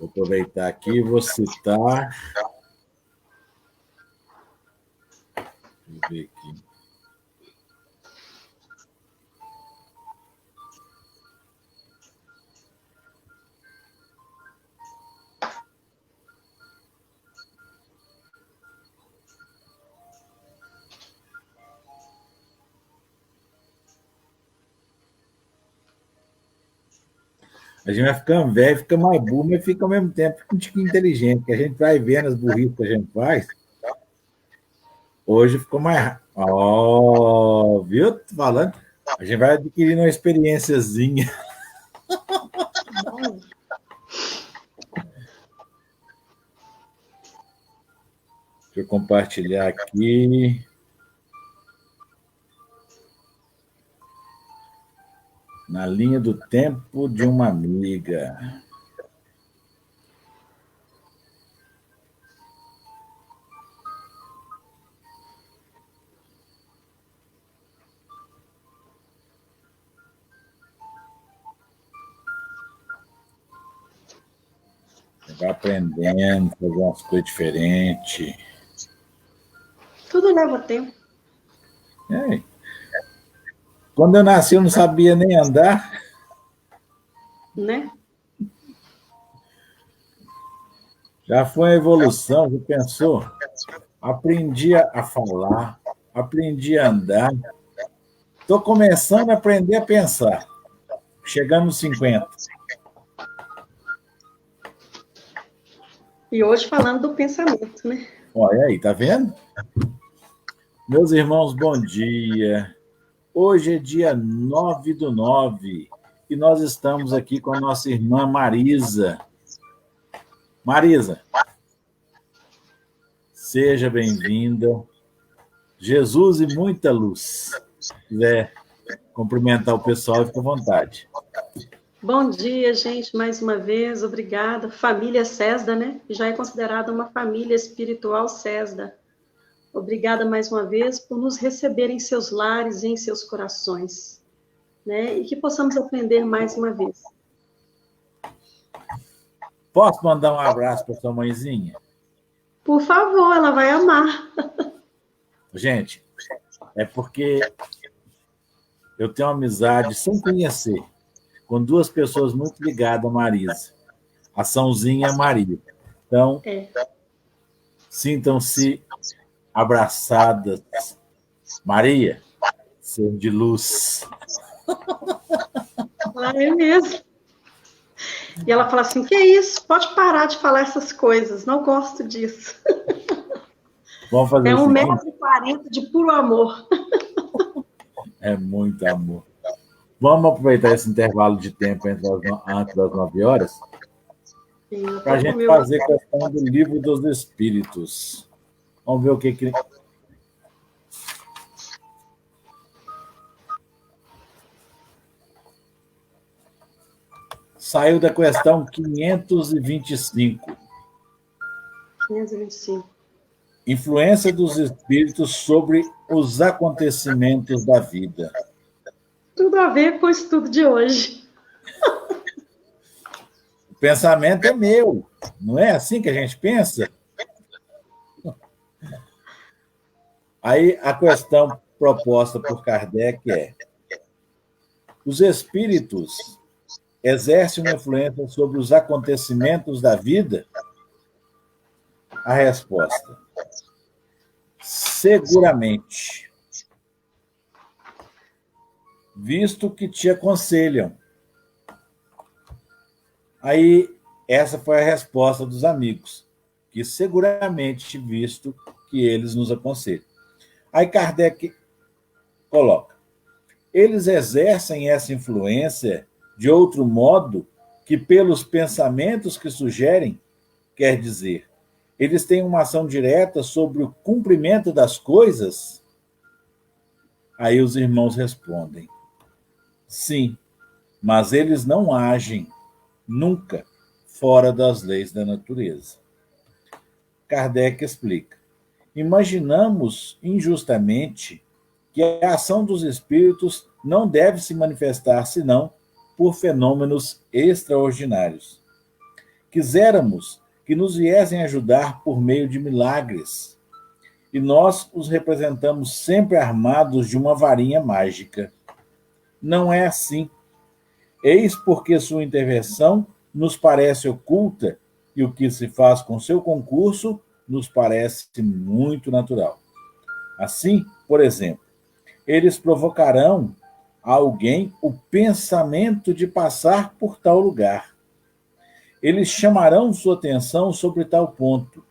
Vou aproveitar aqui e vou citar. Deixa eu ver aqui. A gente vai ficando velho, fica mais burro, mas fica ao mesmo tempo um tiquinho inteligente, que a gente vai vendo as burrices que a gente faz. Hoje ficou mais. Ó, viu? Tô falando. A gente vai adquirindo uma experiênciazinha. Deixa eu compartilhar aqui. Na linha do tempo de uma amiga. Vai aprendendo, fazer umas coisas diferentes. Tudo leva tempo. É. Quando eu nasci, eu não sabia nem andar. Né? Já foi a evolução, já pensou? Aprendi a falar, aprendi a andar. Estou começando a aprender a pensar. Chegando nos 50. E hoje falando do pensamento, né? Olha aí, tá vendo? Meus irmãos, bom dia. Hoje é dia 9/9 e nós estamos aqui com a nossa irmã Marisa. Marisa, seja bem-vinda. Jesus e muita luz. Se quiser cumprimentar o pessoal, fica à vontade. Bom dia, gente, mais uma vez, obrigada. Família César, né? Já é considerada uma família espiritual César. Obrigada mais uma vez por nos receber em seus lares e em seus corações, né? E que possamos aprender mais uma vez. Posso mandar um abraço para sua mãezinha? Por favor, ela vai amar. Gente, é porque eu tenho uma amizade sem conhecer com duas pessoas muito ligadas a Marisa, a Sãozinha e a Maria. Então, sintam-se abraçadas. Maria, ser de luz. É mesmo. E ela fala assim, que é isso? Pode parar de falar essas coisas, não gosto disso. Vamos fazer é o seguinte? 1,40 m de puro amor. É muito amor. Vamos aproveitar esse intervalo de tempo antes das 9 horas para a gente fazer a questão do Livro dos Espíritos. Vamos ver o que... Saiu da questão 525. 525. Influência dos espíritos sobre os acontecimentos da vida. Tudo a ver com o estudo de hoje. O pensamento é meu. Não é assim que a gente pensa? Aí a questão proposta por Kardec é: os espíritos exercem uma influência sobre os acontecimentos da vida? A resposta: seguramente. Visto que te aconselham. Aí, essa foi a resposta dos amigos, que seguramente, visto que eles nos aconselham. Aí Kardec coloca: eles exercem essa influência de outro modo que pelos pensamentos que sugerem, quer dizer, eles têm uma ação direta sobre o cumprimento das coisas? Aí os irmãos respondem: sim, mas eles não agem nunca fora das leis da natureza. Kardec explica: imaginamos injustamente que a ação dos espíritos não deve se manifestar senão por fenômenos extraordinários. Quiséramos que nos viessem ajudar por meio de milagres, e nós os representamos sempre armados de uma varinha mágica. Não é assim. Eis porque sua intervenção nos parece oculta e o que se faz com seu concurso nos parece muito natural. Assim, por exemplo, eles provocarão a alguém o pensamento de passar por tal lugar. Eles chamarão sua atenção sobre tal ponto,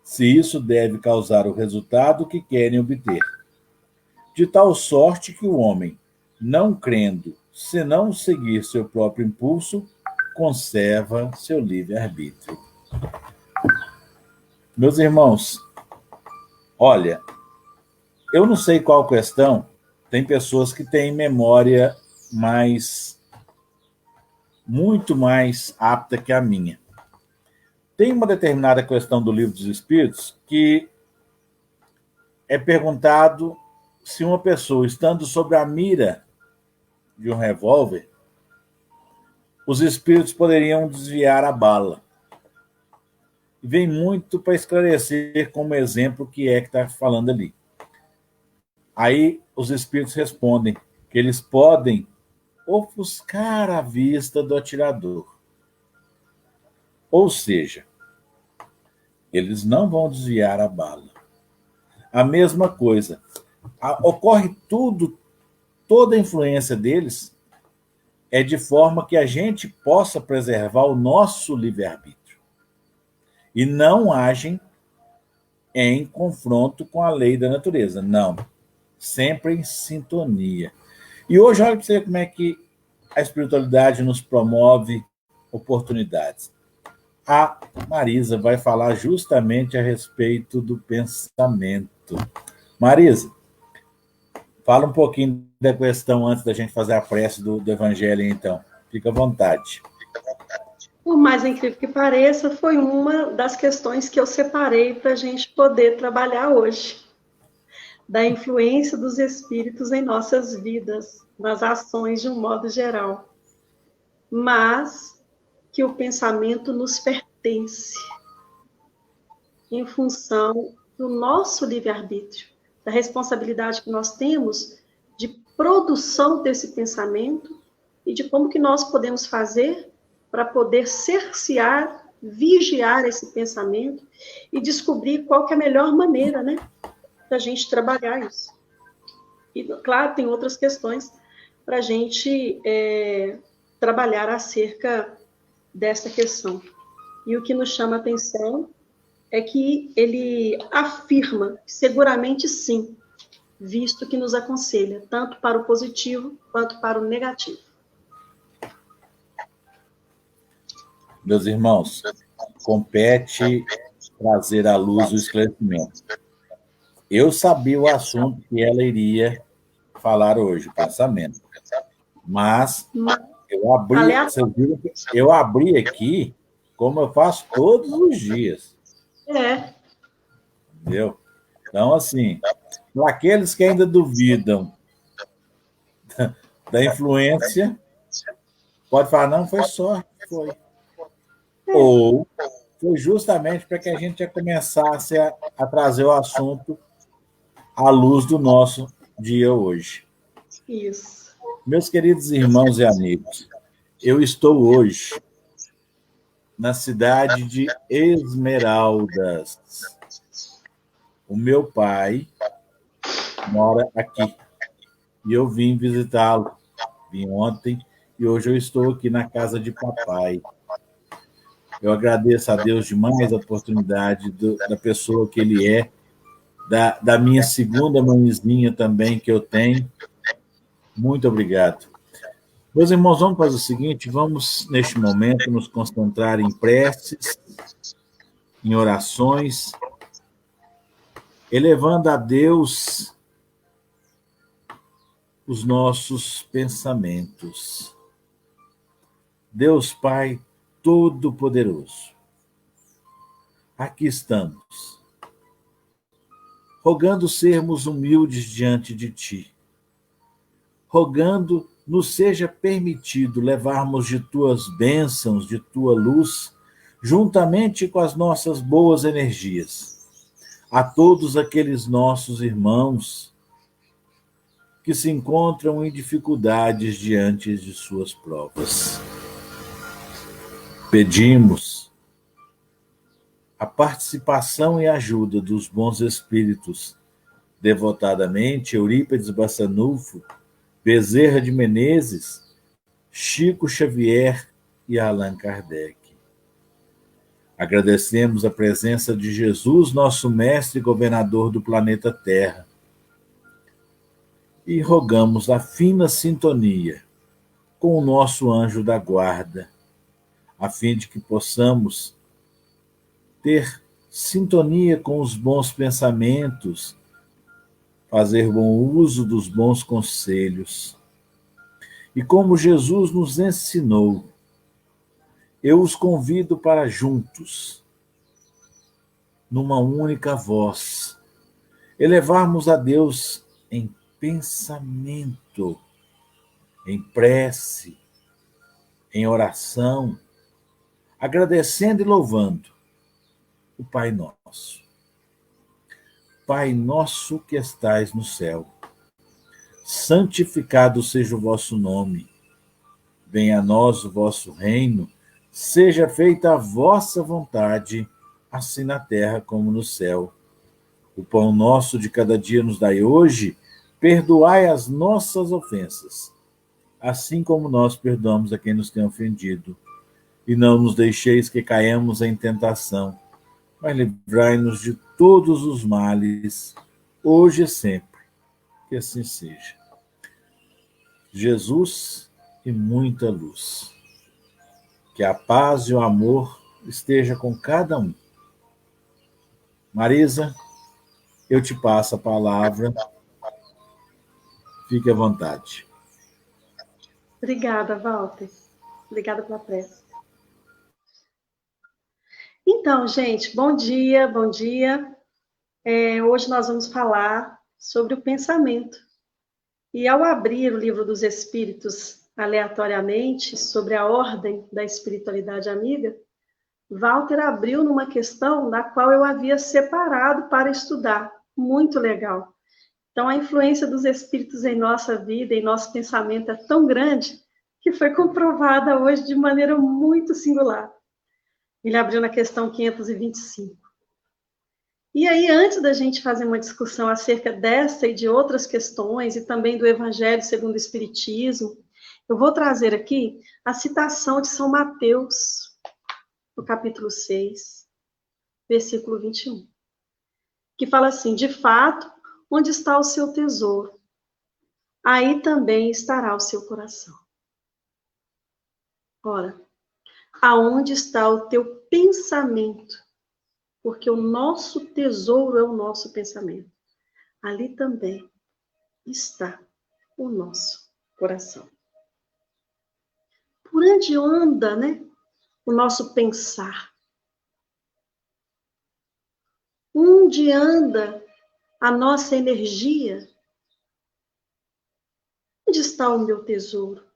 se isso deve causar o resultado que querem obter. De tal sorte que o homem, não crendo, senão seguir seu próprio impulso, conserva seu livre-arbítrio. Meus irmãos, olha, eu não sei qual questão, tem pessoas que têm memória muito mais apta que a minha. Tem uma determinada questão do Livro dos Espíritos que é perguntado se uma pessoa, estando sob a mira de um revólver, os espíritos poderiam desviar a bala. E vem muito para esclarecer como exemplo o que é que está falando ali. Aí os espíritos respondem que eles podem ofuscar a vista do atirador. Ou seja, eles não vão desviar a bala. A mesma coisa. Ocorre toda a influência deles é de forma que a gente possa preservar o nosso livre-arbítrio. E não agem em confronto com a lei da natureza. Não. Sempre em sintonia. E hoje, olha para você ver como é que a espiritualidade nos promove oportunidades. A Marisa vai falar justamente a respeito do pensamento. Marisa, fala um pouquinho da questão antes da gente fazer a prece do Evangelho, então. Fica à vontade. Por mais incrível que pareça, foi uma das questões que eu separei para a gente poder trabalhar hoje. Da influência dos espíritos em nossas vidas, nas ações de um modo geral. Mas que o pensamento nos pertence em função do nosso livre-arbítrio, da responsabilidade que nós temos de produção desse pensamento e de como que nós podemos fazer para poder cercear, vigiar esse pensamento e descobrir qual que é a melhor maneira, né, da gente trabalhar isso. E, claro, tem outras questões para a gente trabalhar acerca dessa questão. E o que nos chama a atenção é que ele afirma que seguramente sim, visto que nos aconselha, tanto para o positivo quanto para o negativo. Meus irmãos, compete trazer à luz o esclarecimento. Eu sabia o assunto que ela iria falar hoje, o pensamento. Mas eu abri aqui como eu faço todos os dias. Entendeu? Então, assim, para aqueles que ainda duvidam da influência, pode falar, não, foi sorte, foi. Ou foi justamente para que a gente já começasse a trazer o assunto à luz do nosso dia hoje. Isso. Meus queridos irmãos e amigos, eu estou hoje na cidade de Esmeraldas. O meu pai mora aqui e eu vim visitá-lo. Vim ontem e hoje eu estou aqui na casa de papai. Eu agradeço a Deus demais a oportunidade da pessoa que ele é, da minha segunda mãezinha também que eu tenho. Muito obrigado. Meus irmãos, vamos fazer o seguinte, vamos, neste momento, nos concentrar em preces, em orações, elevando a Deus os nossos pensamentos. Deus Pai Todo-Poderoso, aqui estamos, rogando sermos humildes diante de Ti, rogando nos seja permitido levarmos de Tuas bênçãos, de Tua luz, juntamente com as nossas boas energias, a todos aqueles nossos irmãos que se encontram em dificuldades diante de suas provas. Pedimos a participação e ajuda dos bons espíritos, devotadamente Eurípides Bassanufo, Bezerra de Menezes, Chico Xavier e Allan Kardec. Agradecemos a presença de Jesus, nosso mestre e governador do planeta Terra, e rogamos a fina sintonia com o nosso anjo da guarda, a fim de que possamos ter sintonia com os bons pensamentos, fazer bom uso dos bons conselhos. E como Jesus nos ensinou, eu os convido para juntos, numa única voz, elevarmos a Deus em pensamento, em prece, em oração, agradecendo e louvando o Pai Nosso. Pai nosso que estais no céu, santificado seja o vosso nome. Venha a nós o vosso reino, seja feita a vossa vontade, assim na terra como no céu. O pão nosso de cada dia nos dai hoje, perdoai as nossas ofensas, assim como nós perdoamos a quem nos tem ofendido. E não nos deixeis que caiamos em tentação, mas livrai-nos de todos os males, hoje e sempre. Que assim seja. Jesus e muita luz. Que a paz e o amor esteja com cada um. Marisa, eu te passo a palavra. Fique à vontade. Obrigada, Walter. Obrigada pela prece. Então, gente, bom dia, bom dia. Hoje nós vamos falar sobre o pensamento. E ao abrir o Livro dos Espíritos aleatoriamente, sobre a ordem da espiritualidade amiga, Walter abriu numa questão da qual eu havia separado para estudar. Muito legal. Então, a influência dos espíritos em nossa vida, em nosso pensamento, é tão grande que foi comprovada hoje de maneira muito singular. Ele abriu na questão 525. E aí, antes da gente fazer uma discussão acerca dessa e de outras questões, e também do Evangelho segundo o Espiritismo, eu vou trazer aqui a citação de São Mateus, no capítulo 6, versículo 21, que fala assim: de fato, onde está o seu tesouro, aí também estará o seu coração. Ora, aonde está o teu pensamento? Porque o nosso tesouro é o nosso pensamento. Ali também está o nosso coração. Por onde anda, né, o nosso pensar? Onde anda a nossa energia? Onde está o meu tesouro?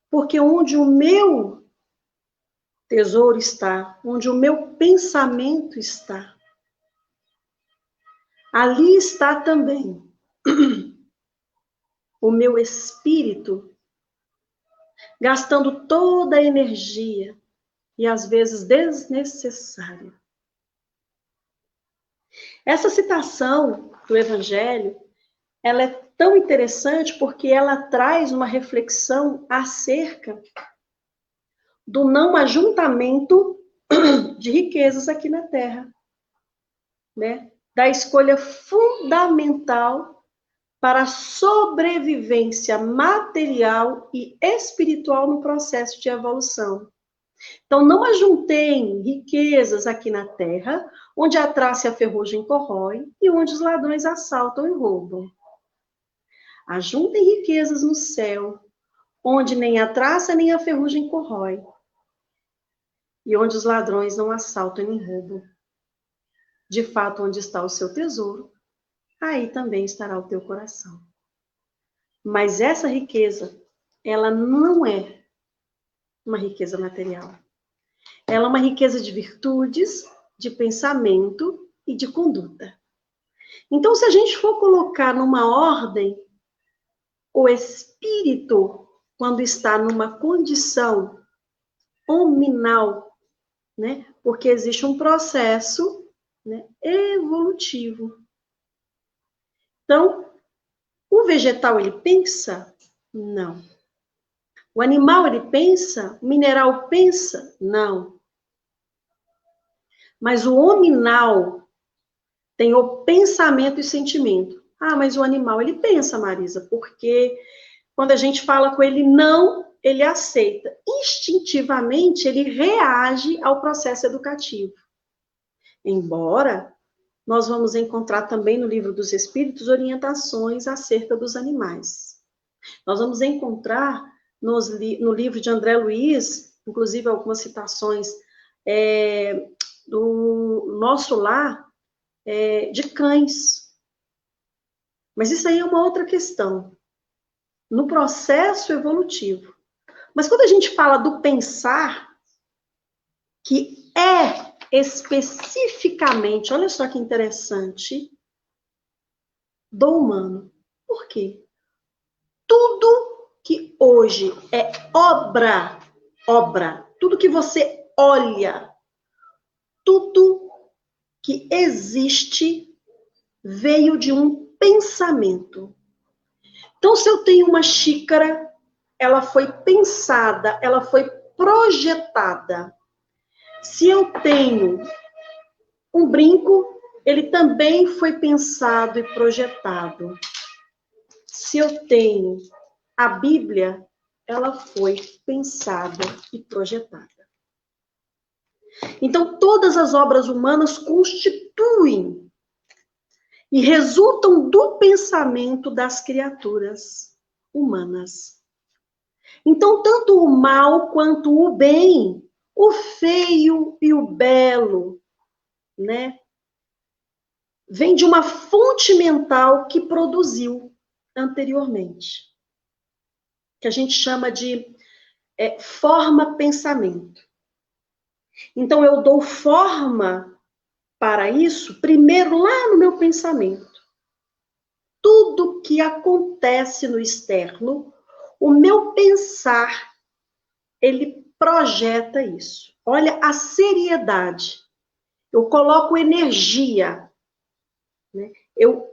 Porque onde o meu tesouro está, onde o meu pensamento está, ali está também o meu espírito, gastando toda a energia e às vezes desnecessária. Essa citação do Evangelho, ela é tão interessante porque ela traz uma reflexão acerca do não ajuntamento de riquezas aqui na Terra, né? Da escolha fundamental para a sobrevivência material e espiritual no processo de evolução. Então, não ajuntem riquezas aqui na Terra, onde a traça e a ferrugem corrói e onde os ladrões assaltam e roubam. Ajuntem riquezas no céu, onde nem a traça nem a ferrugem corrói e onde os ladrões não assaltam nem roubam. De fato, onde está o seu tesouro, aí também estará o teu coração. Mas essa riqueza, ela não é uma riqueza material. Ela é uma riqueza de virtudes, de pensamento e de conduta. Então, se a gente for colocar numa ordem, o espírito, quando está numa condição hominal, né? Porque existe um processo, né, evolutivo. Então, o vegetal, ele pensa? Não. O animal, ele pensa? O mineral pensa? Não. Mas o hominal tem o pensamento e sentimento. Ah, mas o animal, ele pensa, Marisa, porque quando a gente fala com ele não, ele aceita. Instintivamente, ele reage ao processo educativo. Embora nós vamos encontrar também no Livro dos Espíritos orientações acerca dos animais. Nós vamos encontrar no livro de André Luiz, inclusive algumas citações do Nosso Lar, de cães. Mas isso aí é uma outra questão, no processo evolutivo. Mas quando a gente fala do pensar, que é especificamente, olha só que interessante, do humano. Por quê? Tudo que hoje é obra, tudo que você olha, tudo que existe veio de um pensamento. Então, se eu tenho uma xícara, ela foi pensada, ela foi projetada. Se eu tenho um brinco, ele também foi pensado e projetado. Se eu tenho a Bíblia, ela foi pensada e projetada. Então, todas as obras humanas constituem e resultam do pensamento das criaturas humanas. Então, tanto o mal quanto o bem, o feio e o belo, né, vem de uma fonte mental que produziu anteriormente, que a gente chama de forma-pensamento. Então, eu dou forma para isso, primeiro lá no meu pensamento. Tudo que acontece no externo, o meu pensar, ele projeta isso. Olha a seriedade. Eu coloco energia, né? Eu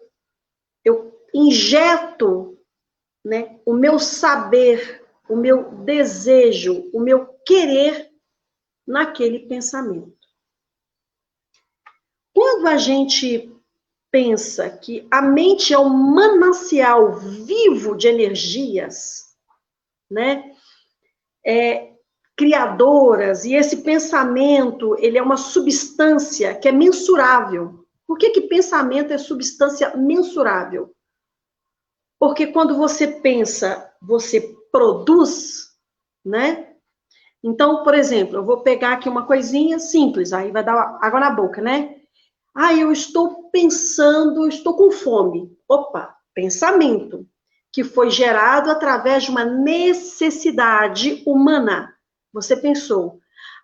injeto, né, o meu saber, o meu desejo, o meu querer naquele pensamento. Quando a gente pensa que a mente é um manancial vivo de energias, né, criadoras, e esse pensamento, ele é uma substância que é mensurável. Por que pensamento é substância mensurável? Porque quando você pensa, você produz, né? Então, por exemplo, eu vou pegar aqui uma coisinha simples, aí vai dar água na boca, né? Ah, eu estou pensando, eu estou com fome. Opa, pensamento, que foi gerado através de uma necessidade humana. Você pensou.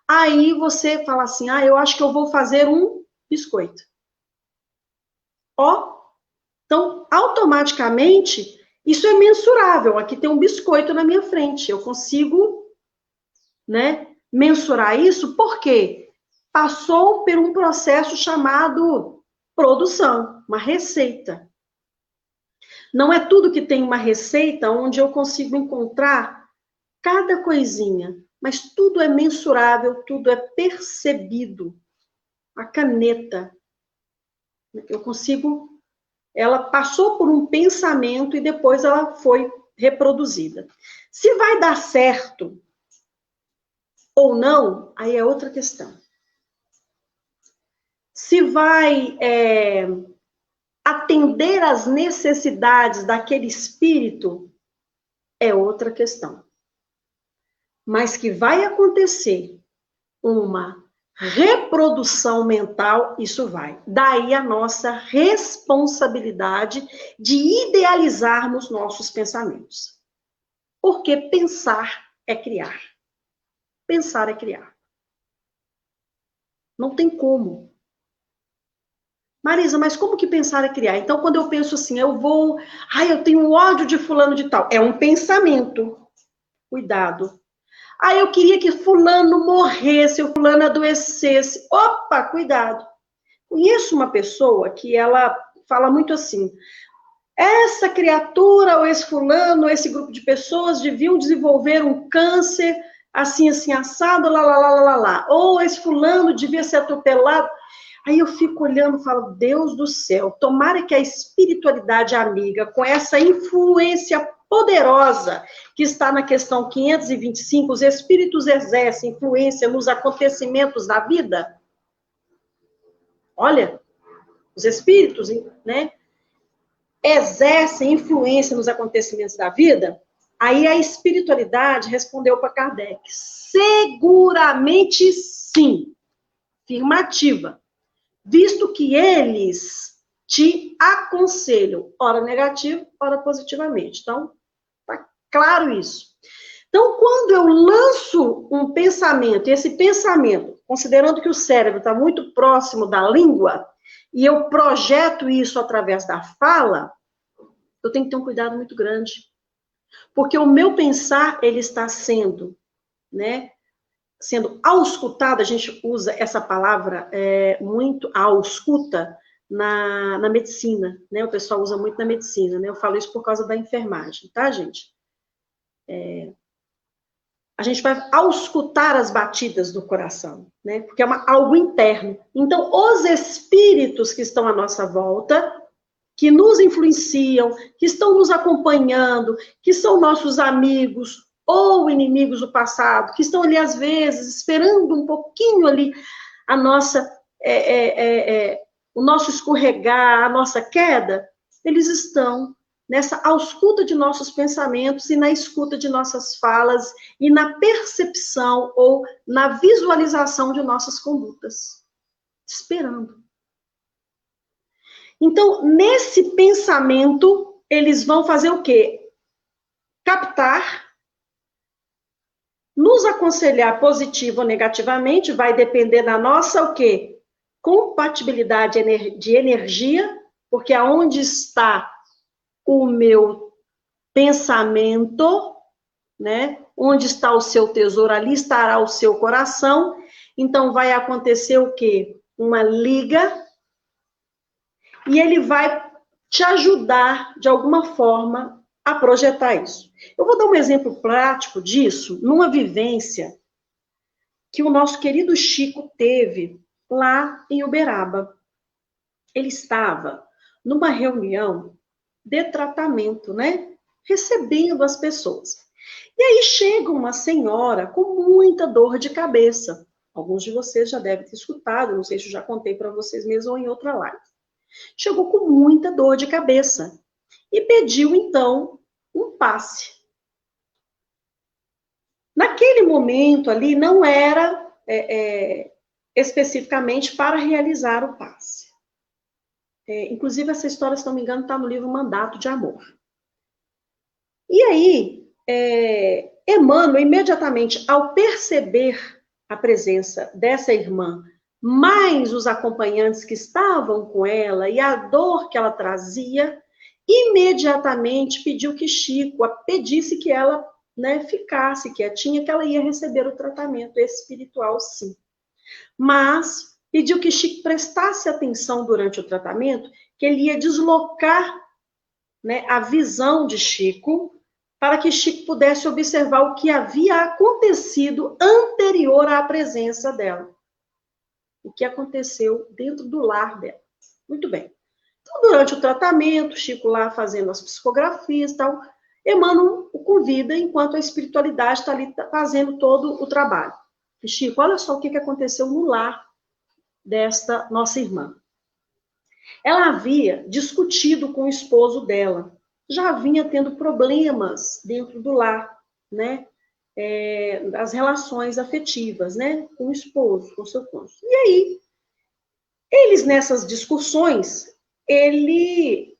Aí você fala assim, eu acho que eu vou fazer um biscoito. Então, automaticamente, isso é mensurável. Aqui tem um biscoito na minha frente. Eu consigo, né, mensurar isso, por quê? Passou por um processo chamado produção, uma receita. Não é tudo que tem uma receita onde eu consigo encontrar cada coisinha, mas tudo é mensurável, tudo é percebido. A caneta, eu consigo, ela passou por um pensamento e depois ela foi reproduzida. Se vai dar certo ou não, aí é outra questão. Se vai atender às necessidades daquele espírito, é outra questão. Mas que vai acontecer uma reprodução mental, isso vai. Daí a nossa responsabilidade de idealizarmos nossos pensamentos. Porque pensar é criar. Pensar é criar. Não tem como. Marisa, mas como que pensar é criar? Então, quando eu penso assim, eu tenho ódio de fulano de tal. É um pensamento. Cuidado. Eu queria que fulano morresse, o fulano adoecesse. Opa, cuidado. Conheço uma pessoa que ela fala muito assim, essa criatura, ou esse fulano, ou esse grupo de pessoas deviam desenvolver um câncer, assim, assim, assado, lá, lá, lá, lá, lá. Ou esse fulano devia ser atropelado. Aí eu fico olhando e falo, Deus do céu, tomara que a espiritualidade amiga, com essa influência poderosa que está na questão 525, os espíritos exercem influência nos acontecimentos da vida. Olha, os espíritos, né, exercem influência nos acontecimentos da vida. Aí a espiritualidade respondeu para Kardec, seguramente sim, afirmativa. Visto que eles te aconselham, ora negativo, ora positivamente. Então, tá claro isso. Então, quando eu lanço um pensamento, e esse pensamento, considerando que o cérebro está muito próximo da língua, e eu projeto isso através da fala, eu tenho que ter um cuidado muito grande. Porque o meu pensar, ele está sendo, né, sendo auscultado, a gente usa essa palavra muito, a ausculta, na medicina, né? O pessoal usa muito na medicina, né? Eu falo isso por causa da enfermagem, tá, gente? A gente vai auscultar as batidas do coração, né? Porque é algo interno. Então, os espíritos que estão à nossa volta, que nos influenciam, que estão nos acompanhando, que são nossos amigos, ou inimigos do passado, que estão ali, às vezes, esperando um pouquinho ali a nossa, o nosso escorregar, a nossa queda, eles estão nessa ausculta de nossos pensamentos e na escuta de nossas falas e na percepção ou na visualização de nossas condutas. Esperando. Então, nesse pensamento, eles vão fazer o quê? Captar, nos aconselhar positivo ou negativamente, vai depender da nossa, o quê? Compatibilidade de energia, porque aonde está o meu pensamento, né? Onde está o seu tesouro, ali estará o seu coração. Então, vai acontecer o quê? Uma liga, e ele vai te ajudar, de alguma forma, a projetar isso. Eu vou dar um exemplo prático disso, numa vivência que o nosso querido Chico teve lá em Uberaba. Ele estava numa reunião de tratamento, né? Recebendo as pessoas. E aí chega uma senhora com muita dor de cabeça. Alguns de vocês já devem ter escutado, não sei se eu já contei para vocês mesmo ou em outra live. Chegou com muita dor de cabeça e pediu, então, um passe. Naquele momento ali, não era especificamente para realizar o passe. Inclusive, essa história, se não me engano, está no livro Mandato de Amor. E aí, Emmanuel, imediatamente, ao perceber a presença dessa irmã, mais os acompanhantes que estavam com ela e a dor que ela trazia, imediatamente pediu que Chico pedisse que ela, né, ficasse quietinha, que ela ia receber o tratamento espiritual, sim. Mas pediu que Chico prestasse atenção durante o tratamento, que ele ia deslocar, né, a visão de Chico, para que Chico pudesse observar o que havia acontecido anterior à presença dela. O que aconteceu dentro do lar dela. Muito bem. Então, durante o tratamento, Chico lá fazendo as psicografias e tal, Emmanuel o convida, enquanto a espiritualidade está ali fazendo todo o trabalho. E Chico, olha só o que aconteceu no lar desta nossa irmã. Ela havia discutido com o esposo dela, já vinha tendo problemas dentro do lar, né? As relações afetivas, né? Com o esposo, com o seu cônjuge. E aí, eles nessas discussões, ele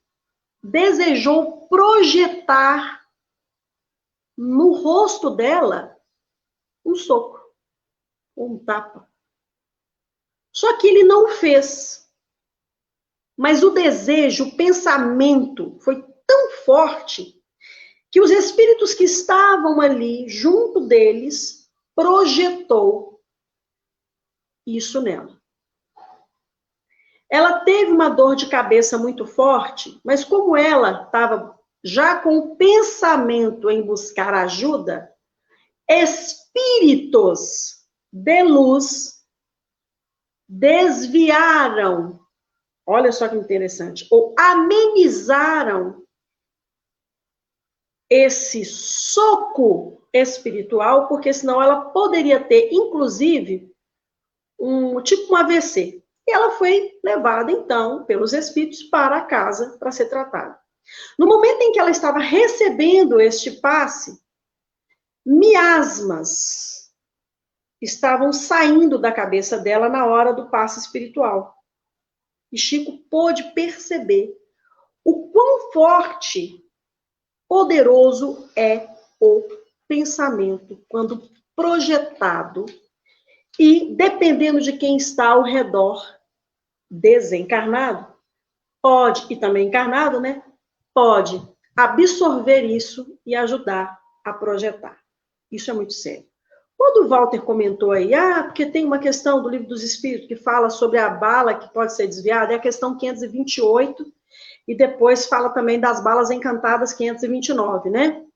desejou projetar no rosto dela um soco, um tapa. Só que ele não fez. Mas o desejo, o pensamento foi tão forte que os espíritos que estavam ali junto deles projetou isso nela. Ela teve uma dor de cabeça muito forte, mas como ela estava já com o pensamento em buscar ajuda, espíritos de luz desviaram, olha só que interessante, ou amenizaram esse soco espiritual, porque senão ela poderia ter, inclusive, tipo um AVC. E ela foi levada, então, pelos espíritos para a casa para ser tratada. No momento em que ela estava recebendo este passe, miasmas estavam saindo da cabeça dela na hora do passe espiritual. E Chico pôde perceber o quão forte, poderoso é o pensamento quando projetado e, dependendo de quem está ao redor, desencarnado, pode, e também encarnado, né? Pode absorver isso e ajudar a projetar. Isso é muito sério. Quando o Walter comentou aí, porque tem uma questão do Livro dos Espíritos que fala sobre a bala que pode ser desviada, é a questão 528, e depois fala também das balas encantadas 529, né?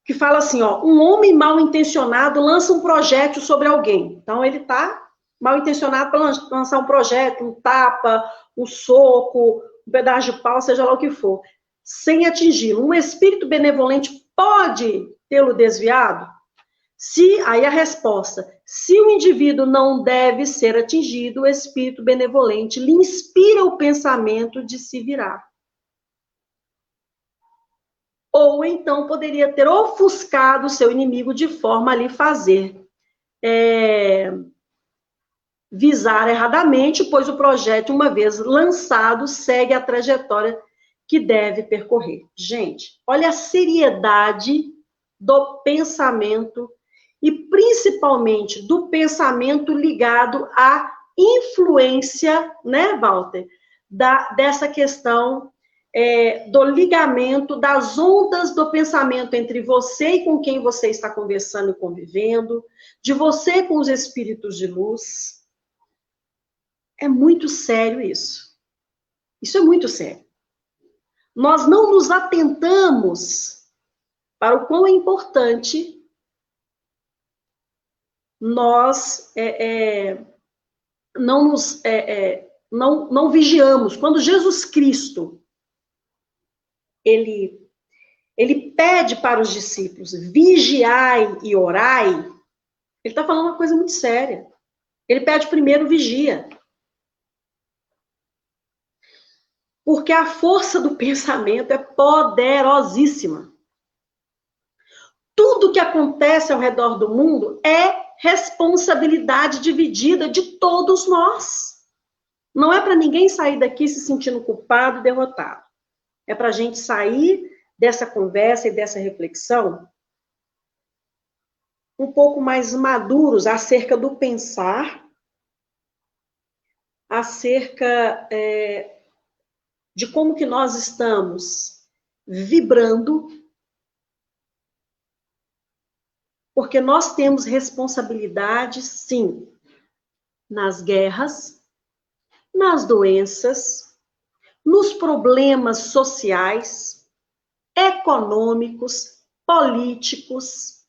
Que fala assim, um homem mal intencionado lança um projétil sobre alguém. Então, ele está mal intencionado para lançar um projétil, um tapa, um soco, um pedaço de pau, seja lá o que for, sem atingi-lo. Um espírito benevolente pode tê-lo desviado? Aí a resposta, se o indivíduo não deve ser atingido, o espírito benevolente lhe inspira o pensamento de se virar. Ou então poderia ter ofuscado seu inimigo de forma a lhe fazer visar erradamente, pois o projétil, uma vez lançado, segue a trajetória que deve percorrer. Gente, olha a seriedade do pensamento e principalmente do pensamento ligado à influência, né, Walter, dessa questão do ligamento das ondas do pensamento entre você e com quem você está conversando e convivendo, de você com os espíritos de luz. É muito sério isso. Isso é muito sério. Nós não nos atentamos para o quão é importante nós não vigiamos. Quando Jesus Cristo ele pede para os discípulos vigiai e orai, ele está falando uma coisa muito séria. Ele pede primeiro vigia. Porque a força do pensamento é poderosíssima. Tudo que acontece ao redor do mundo é responsabilidade dividida de todos nós. Não é para ninguém sair daqui se sentindo culpado e derrotado. É para a gente sair dessa conversa e dessa reflexão um pouco mais maduros acerca do pensar, acerca de como que nós estamos vibrando, porque nós temos responsabilidade, sim, nas guerras, nas doenças, nos problemas sociais, econômicos, políticos,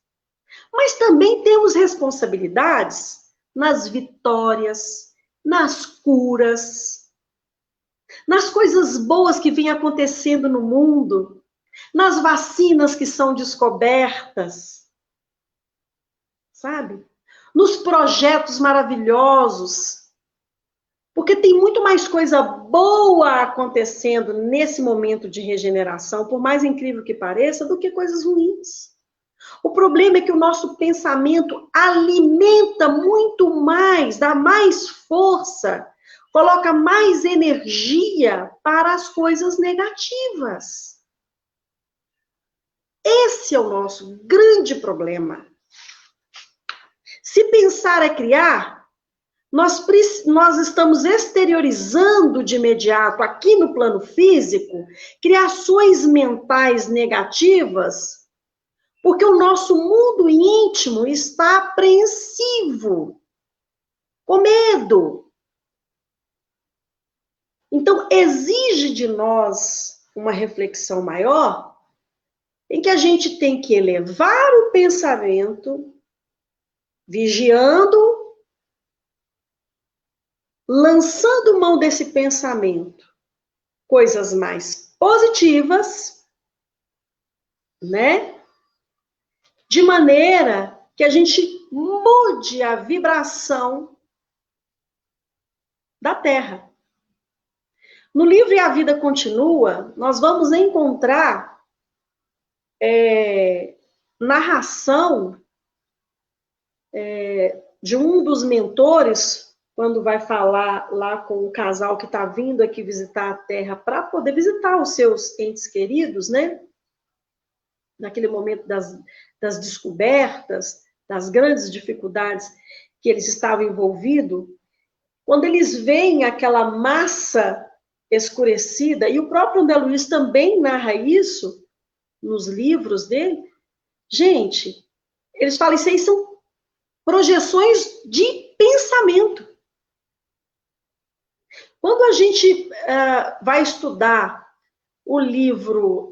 mas também temos responsabilidades nas vitórias, nas curas, nas coisas boas que vêm acontecendo no mundo, nas vacinas que são descobertas, sabe? Nos projetos maravilhosos, porque tem muito mais coisa boa acontecendo nesse momento de regeneração, por mais incrível que pareça, do que coisas ruins. O problema é que o nosso pensamento alimenta muito mais, dá mais força, coloca mais energia para as coisas negativas. Esse é o nosso grande problema. Se pensar é criar, nós estamos exteriorizando de imediato, aqui no plano físico, criações mentais negativas, porque o nosso mundo íntimo está apreensivo, com medo. Então, exige de nós uma reflexão maior, em que a gente tem que elevar o pensamento, vigiando, lançando mão desse pensamento, coisas mais positivas, né? De maneira que a gente mude a vibração da Terra. No livro E a Vida Continua, nós vamos encontrar narração de um dos mentores, quando vai falar lá com o casal que está vindo aqui visitar a Terra para poder visitar os seus entes queridos, né? Naquele momento das descobertas, das grandes dificuldades que eles estavam envolvidos, quando eles veem aquela massa escurecida, e o próprio André Luiz também narra isso nos livros dele, gente, eles falam, isso aí são projeções de pensamento. Quando a gente vai estudar o livro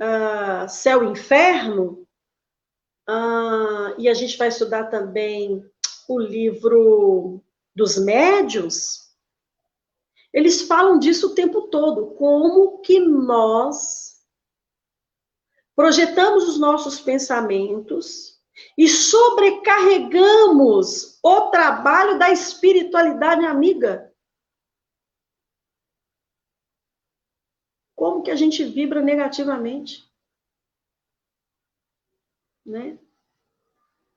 Céu e Inferno, e a gente vai estudar também o livro dos Médiuns, eles falam disso o tempo todo, como que nós projetamos os nossos pensamentos e sobrecarregamos o trabalho da espiritualidade amiga. Como que a gente vibra negativamente, né?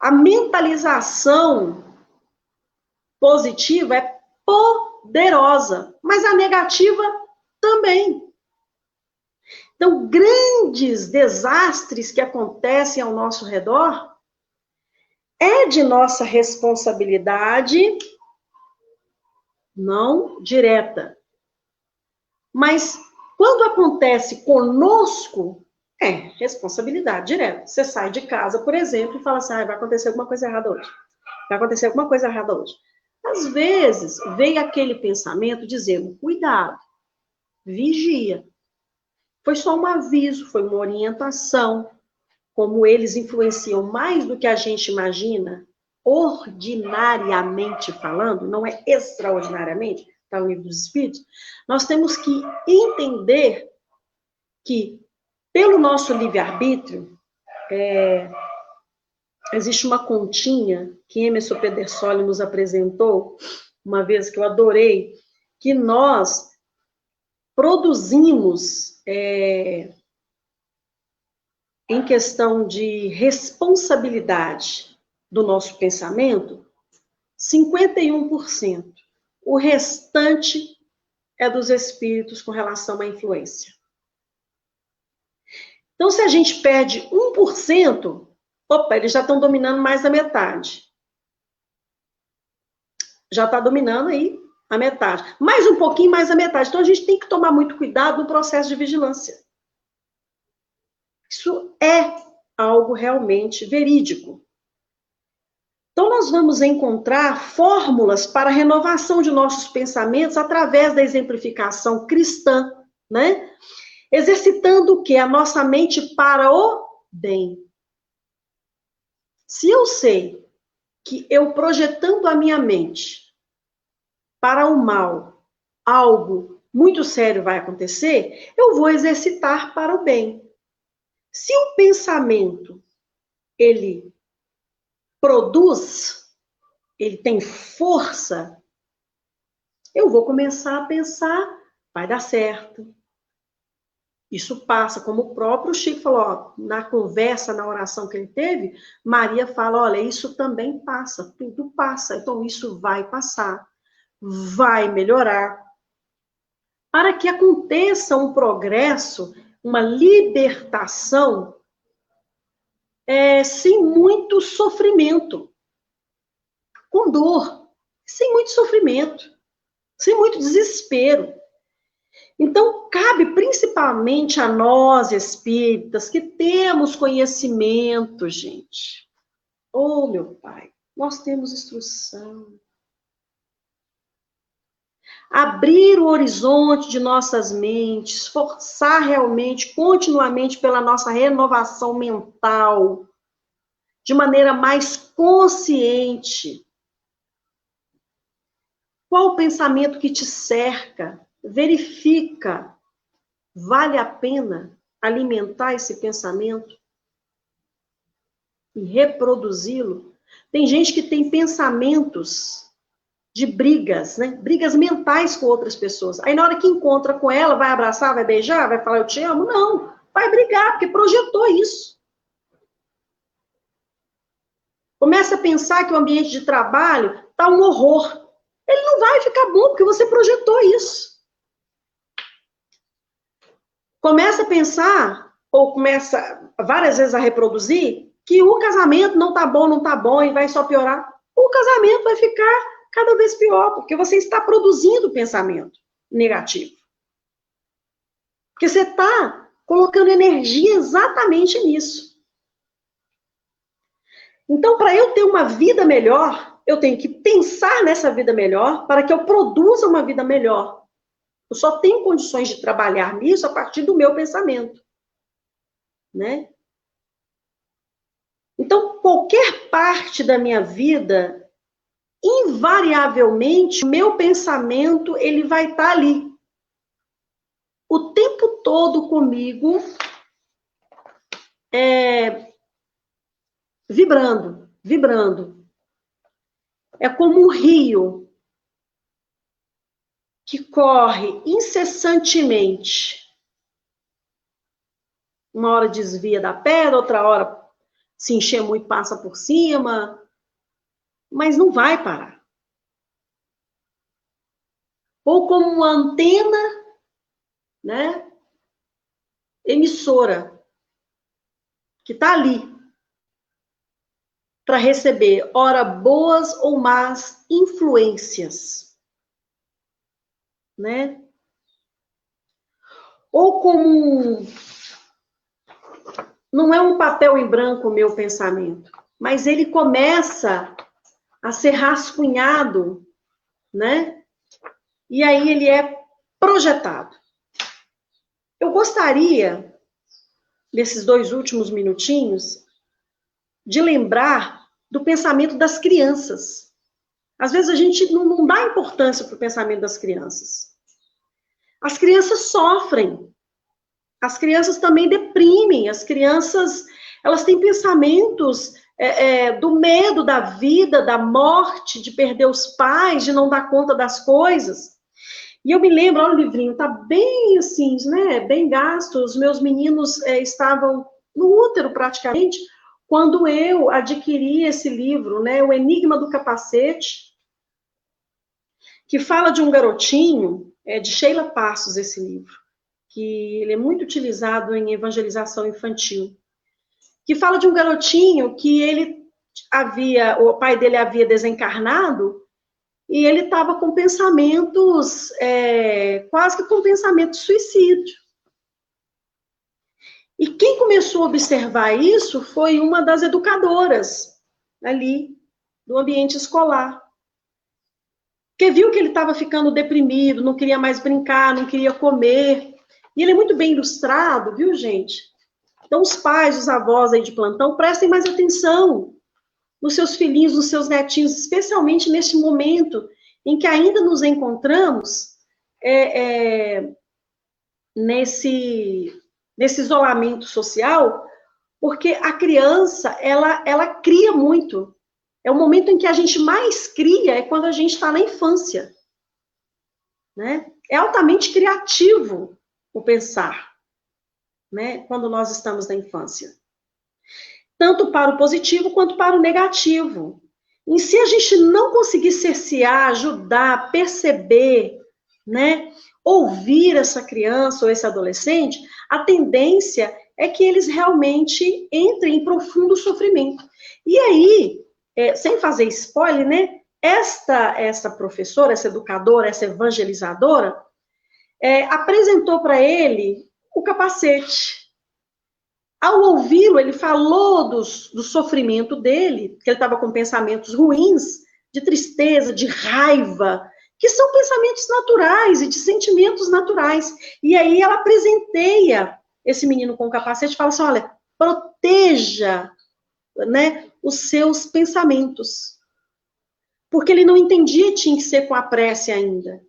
A mentalização positiva é poderosa, mas a negativa também. Então, grandes desastres que acontecem ao nosso redor é de nossa responsabilidade, não direta. Mas quando acontece conosco, é responsabilidade direta. Você sai de casa, por exemplo, e fala assim, vai acontecer alguma coisa errada hoje. Vai acontecer alguma coisa errada hoje. Às vezes, vem aquele pensamento dizendo, cuidado, vigia. Foi só um aviso, foi uma orientação. Como eles influenciam mais do que a gente imagina, ordinariamente falando, não é extraordinariamente, está no livro dos Espíritos, nós temos que entender que, pelo nosso livre-arbítrio, existe uma continha que Emerson Pedersoli nos apresentou, uma vez que eu adorei, que nós produzimos, em questão de responsabilidade do nosso pensamento, 51%. O restante é dos espíritos com relação à influência. Então, se a gente perde 1%, eles já estão dominando mais da metade. Já está dominando aí a metade. Mais um pouquinho, mais a metade. Então, a gente tem que tomar muito cuidado no processo de vigilância. Isso é algo realmente verídico. Então, nós vamos encontrar fórmulas para a renovação de nossos pensamentos através da exemplificação cristã, né? Exercitando o quê? A nossa mente para o bem. Se eu sei que eu projetando a minha mente para o mal, algo muito sério vai acontecer, eu vou exercitar para o bem. Se o pensamento, ele produz, ele tem força, eu vou começar a pensar, vai dar certo. Isso passa, como o próprio Chico falou, na conversa, na oração que ele teve, Maria fala, olha, isso também passa, tudo passa, então isso vai passar, vai melhorar. Para que aconteça um progresso, uma libertação, sem muito sofrimento, com dor sem muito sofrimento, sem muito desespero. Então, cabe principalmente a nós, espíritas, que temos conhecimento, gente. Oh, meu Pai, nós temos instrução. Abrir o horizonte de nossas mentes, esforçar realmente, continuamente pela nossa renovação mental, de maneira mais consciente. Qual o pensamento que te cerca? Verifica. Vale a pena alimentar esse pensamento e reproduzi-lo? Tem gente que tem pensamentos de brigas, né? Brigas mentais com outras pessoas. Aí na hora que encontra com ela, vai abraçar, vai beijar, vai falar eu te amo? Não, vai brigar, porque projetou isso. Começa a pensar que o ambiente de trabalho tá um horror. Ele não vai ficar bom, porque você projetou isso. Começa a pensar, ou começa várias vezes a reproduzir, que o casamento não tá bom e vai só piorar. O casamento vai ficar cada vez pior, porque você está produzindo pensamento negativo. Porque você está colocando energia exatamente nisso. Então, para eu ter uma vida melhor, eu tenho que pensar nessa vida melhor para que eu produza uma vida melhor. Eu só tenho condições de trabalhar nisso a partir do meu pensamento, né? Então, qualquer parte da minha vida, invariavelmente, o meu pensamento, ele vai estar ali. O tempo todo comigo, vibrando. É como um rio que corre incessantemente. Uma hora desvia da pedra, outra hora se encher muito, passa por cima, mas não vai parar. Ou como uma antena, né, emissora, que está ali, para receber, ora boas ou más influências, né? Ou como não é um papel em branco o meu pensamento, mas ele começa a ser rascunhado, né? E aí ele é projetado. Eu gostaria, nesses 2 últimos minutinhos, de lembrar do pensamento das crianças. Às vezes a gente não dá importância para o pensamento das crianças. As crianças sofrem. As crianças também deprimem. As crianças, elas têm pensamentos do medo da vida, da morte, de perder os pais, de não dar conta das coisas. E eu me lembro, olha o livrinho, tá bem assim, né, bem gasto. Os meus meninos estavam no útero praticamente, quando eu adquiri esse livro, né, O Enigma do Capacete, que fala de um garotinho, de Sheila Passos, esse livro, que ele é muito utilizado em evangelização infantil, que fala de um garotinho que o pai dele havia desencarnado, e ele estava com pensamentos, quase que com pensamento de suicídio. E quem começou a observar isso foi uma das educadoras ali, do ambiente escolar. Porque viu que ele estava ficando deprimido, não queria mais brincar, não queria comer. E ele é muito bem ilustrado, viu, gente? Então, os pais, os avós aí de plantão, prestem mais atenção nos seus filhinhos, nos seus netinhos, especialmente neste momento em que ainda nos encontramos nesse isolamento social, porque a criança, ela cria muito. É o momento em que a gente mais cria, é quando a gente está na infância, né? É altamente criativo o pensar, né? Quando nós estamos na infância. Tanto para o positivo quanto para o negativo. E se a gente não conseguir cercear, ajudar, perceber, né, ouvir essa criança ou esse adolescente, a tendência é que eles realmente entrem em profundo sofrimento. E aí, sem fazer spoiler, né, essa professora, essa educadora, essa evangelizadora, apresentou para ele o capacete. Ao ouvi-lo, ele falou do sofrimento dele, que ele estava com pensamentos ruins, de tristeza, de raiva, que são pensamentos naturais e de sentimentos naturais. E aí ela presenteia esse menino com o capacete e fala assim, olha, proteja, né, os seus pensamentos. Porque ele não entendia que tinha que ser com a prece ainda.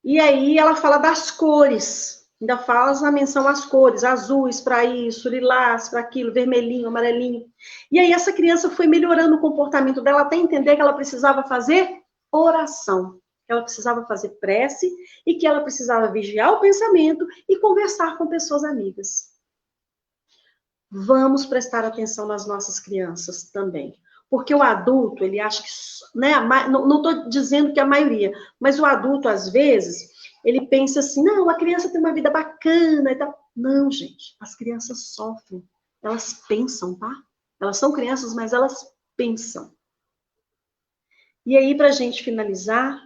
E aí ela fala das cores. Ainda faz a menção às cores, azuis para isso, lilás para aquilo, vermelhinho, amarelinho. E aí essa criança foi melhorando o comportamento dela até entender que ela precisava fazer oração, que ela precisava fazer prece e que ela precisava vigiar o pensamento e conversar com pessoas amigas. Vamos prestar atenção nas nossas crianças também. Porque o adulto, ele acha que... Né, não estou dizendo que a maioria, mas o adulto, às vezes... Ele pensa assim, não, a criança tem uma vida bacana e tal. Não, gente, as crianças sofrem. Elas pensam, tá? Elas são crianças, mas elas pensam. E aí, para a gente finalizar,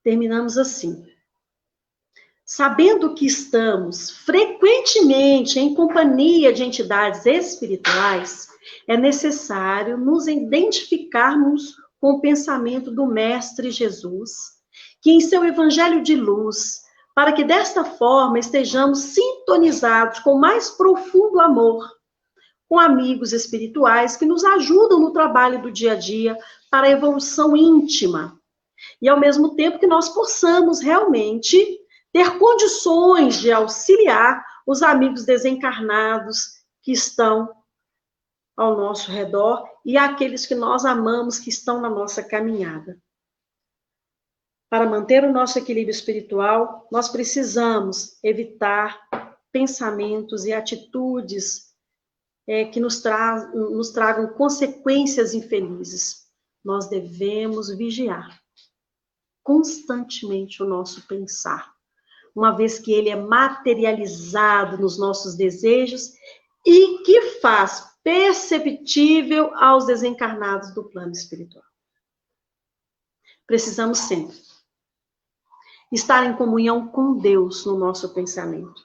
terminamos assim. Sabendo que estamos frequentemente em companhia de entidades espirituais, é necessário nos identificarmos com o pensamento do Mestre Jesus, que em seu evangelho de luz, para que desta forma estejamos sintonizados com mais profundo amor, com amigos espirituais que nos ajudam no trabalho do dia a dia para a evolução íntima. E ao mesmo tempo que nós possamos realmente ter condições de auxiliar os amigos desencarnados que estão ao nosso redor e aqueles que nós amamos que estão na nossa caminhada. Para manter o nosso equilíbrio espiritual, nós precisamos evitar pensamentos e atitudes que nos tragam consequências infelizes. Nós devemos vigiar constantemente o nosso pensar, uma vez que ele é materializado nos nossos desejos e que faz perceptível aos desencarnados do plano espiritual. Precisamos sempre estar em comunhão com Deus no nosso pensamento,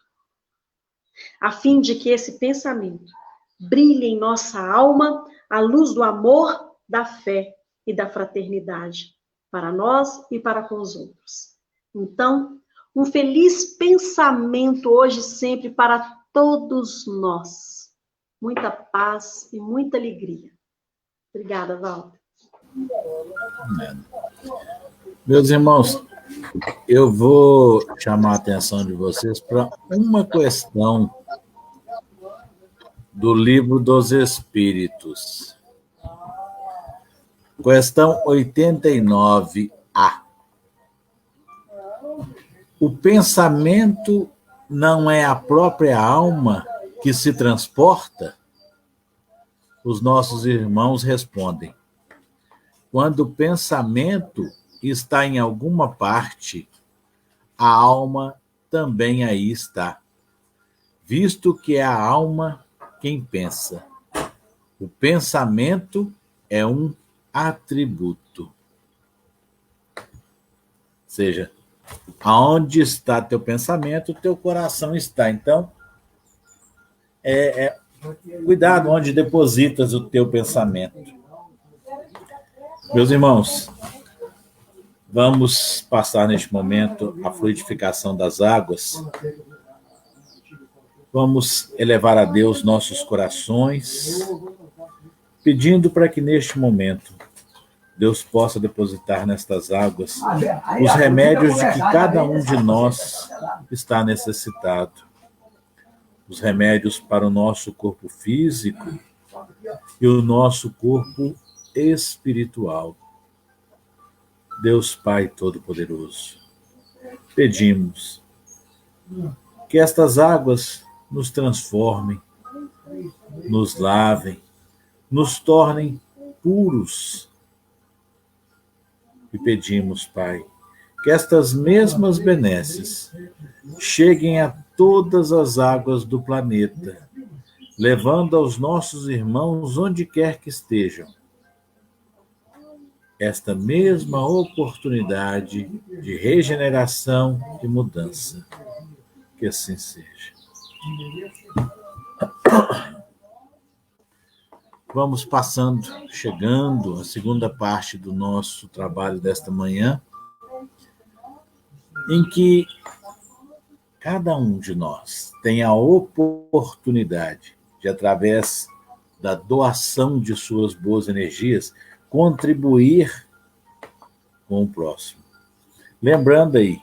a fim de que esse pensamento brilhe em nossa alma a luz do amor, da fé e da fraternidade para nós e para com os outros. Então, um feliz pensamento hoje e sempre para todos nós. Muita paz e muita alegria. Obrigada, Walter. Meus irmãos, eu vou chamar a atenção de vocês para uma questão do Livro dos Espíritos. Questão 89A. O pensamento não é a própria alma que se transporta? Os nossos irmãos respondem: quando o pensamento está em alguma parte, a alma também aí está, visto que é a alma quem pensa. O pensamento é um atributo. Ou seja, aonde está teu pensamento, teu coração está. Então, cuidado onde depositas o teu pensamento. Meus irmãos, vamos passar neste momento a fluidificação das águas. Vamos elevar a Deus nossos corações, pedindo para que neste momento Deus possa depositar nestas águas os remédios de que cada um de nós está necessitado. Os remédios para o nosso corpo físico e o nosso corpo espiritual. Deus Pai Todo-Poderoso, pedimos que estas águas nos transformem, nos lavem, nos tornem puros. E pedimos, Pai, que estas mesmas benesses cheguem a todas as águas do planeta, levando aos nossos irmãos onde quer que estejam esta mesma oportunidade de regeneração e mudança. Que assim seja. Vamos passando, chegando à segunda parte do nosso trabalho desta manhã, em que cada um de nós tem a oportunidade de, através da doação de suas boas energias, contribuir com o próximo. Lembrando aí,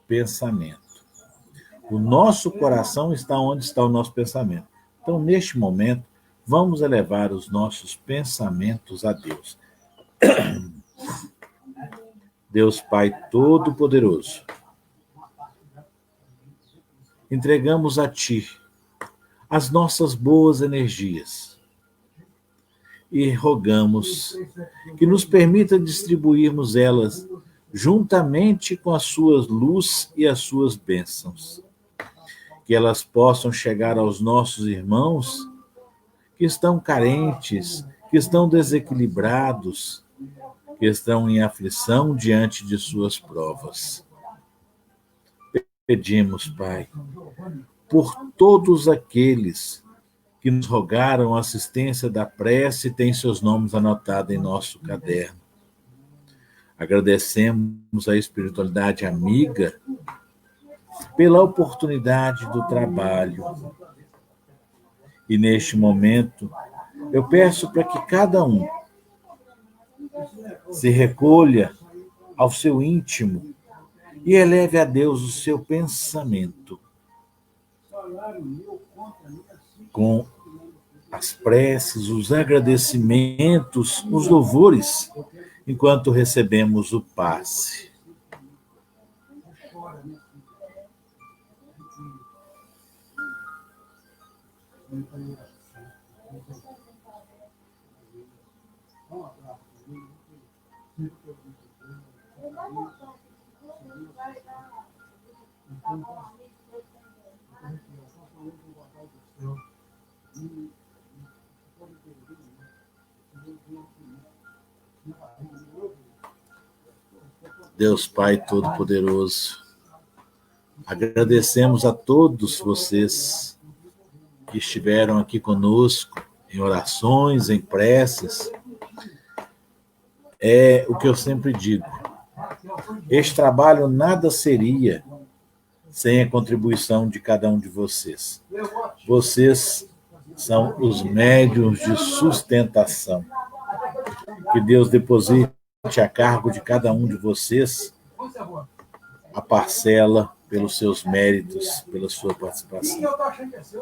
pensamento. O nosso coração está onde está o nosso pensamento. Então, neste momento, vamos elevar os nossos pensamentos a Deus. Deus Pai Todo-Poderoso, entregamos a Ti as nossas boas energias e rogamos que nos permita distribuirmos elas juntamente com a Sua luz e as Suas bênçãos. Que elas possam chegar aos nossos irmãos que estão carentes, que estão desequilibrados, que estão em aflição diante de suas provas. Pedimos, Pai, por todos aqueles que nos rogaram a assistência da prece e têm seus nomes anotados em nosso caderno. Agradecemos a espiritualidade amiga pela oportunidade do trabalho. E neste momento, eu peço para que cada um se recolha ao seu íntimo e eleve a Deus o seu pensamento com as preces, os agradecimentos, os louvores, enquanto recebemos o passe. Deus Pai Todo-Poderoso, agradecemos a todos vocês que estiveram aqui conosco em orações, em preces. É o que eu sempre digo, este trabalho nada seria sem a contribuição de cada um de vocês. Vocês são os médiuns de sustentação. Que Deus deposite a cargo de cada um de vocês a parcela pelos seus méritos, pela sua participação.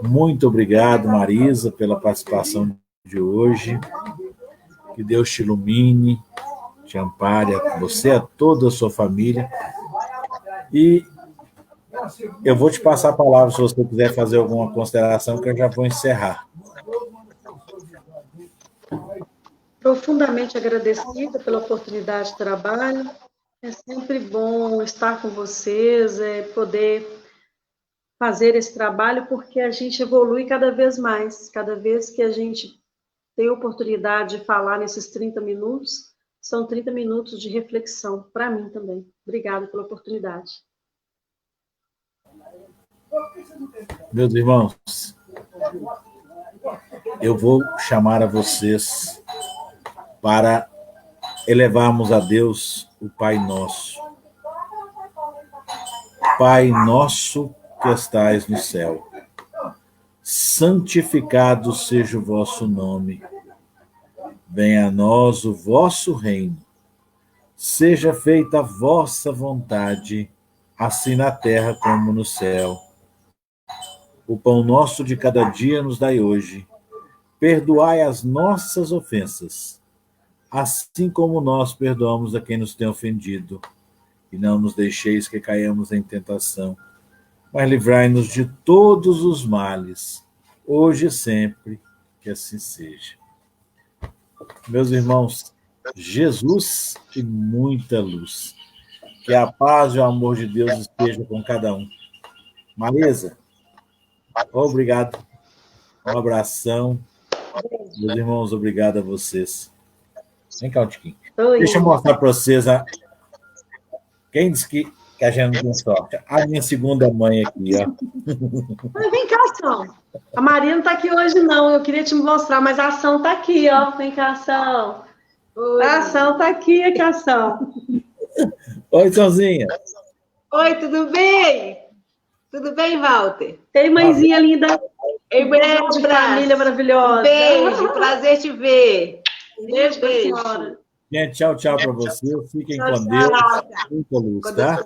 Muito obrigado, Marisa, pela participação de hoje. Que Deus te ilumine, te ampare, a você, a toda a sua família. E eu vou te passar a palavra se você quiser fazer alguma consideração, que eu já vou encerrar. Profundamente agradecida pela oportunidade de trabalho. É sempre bom estar com vocês, poder fazer esse trabalho, porque a gente evolui cada vez mais. Cada vez que a gente tem a oportunidade de falar nesses 30 minutos, são 30 minutos de reflexão, para mim também. Obrigada pela oportunidade. Meus irmãos, eu vou chamar a vocês para elevarmos a Deus o Pai Nosso. Pai nosso que estais no céu, santificado seja o vosso nome. Venha a nós o vosso reino. Seja feita a vossa vontade, assim na terra como no céu. O pão nosso de cada dia nos dai hoje. Perdoai as nossas ofensas, assim como nós perdoamos a quem nos tem ofendido. E não nos deixeis que caiamos em tentação, mas livrai-nos de todos os males, hoje e sempre, que assim seja. Meus irmãos, Jesus e muita luz. Que a paz e o amor de Deus estejam com cada um. Marisa, obrigado. Um abração. Meus irmãos, obrigado a vocês. Vem cá, Tiquinho. Oi. Deixa eu mostrar para vocês. Quem disse que a gente não tem sorte? A minha segunda mãe aqui, ó. Mas vem cá, Ação. A Maria não está aqui hoje, não. Eu queria te mostrar, mas a Ação está aqui, ó. Vem cá, Ação. A Ação está aqui, Ação. Oi, Sãozinha. Oi, tudo bem? Tudo bem, Walter? Ei, mãezinha linda. Ei, beijo, de família maravilhosa. Beijo, prazer te ver. Beijo pra senhora. Gente, tchau, tchau para vocês. Fiquem Tchau, com Deus. tchau. Muita luz, tá?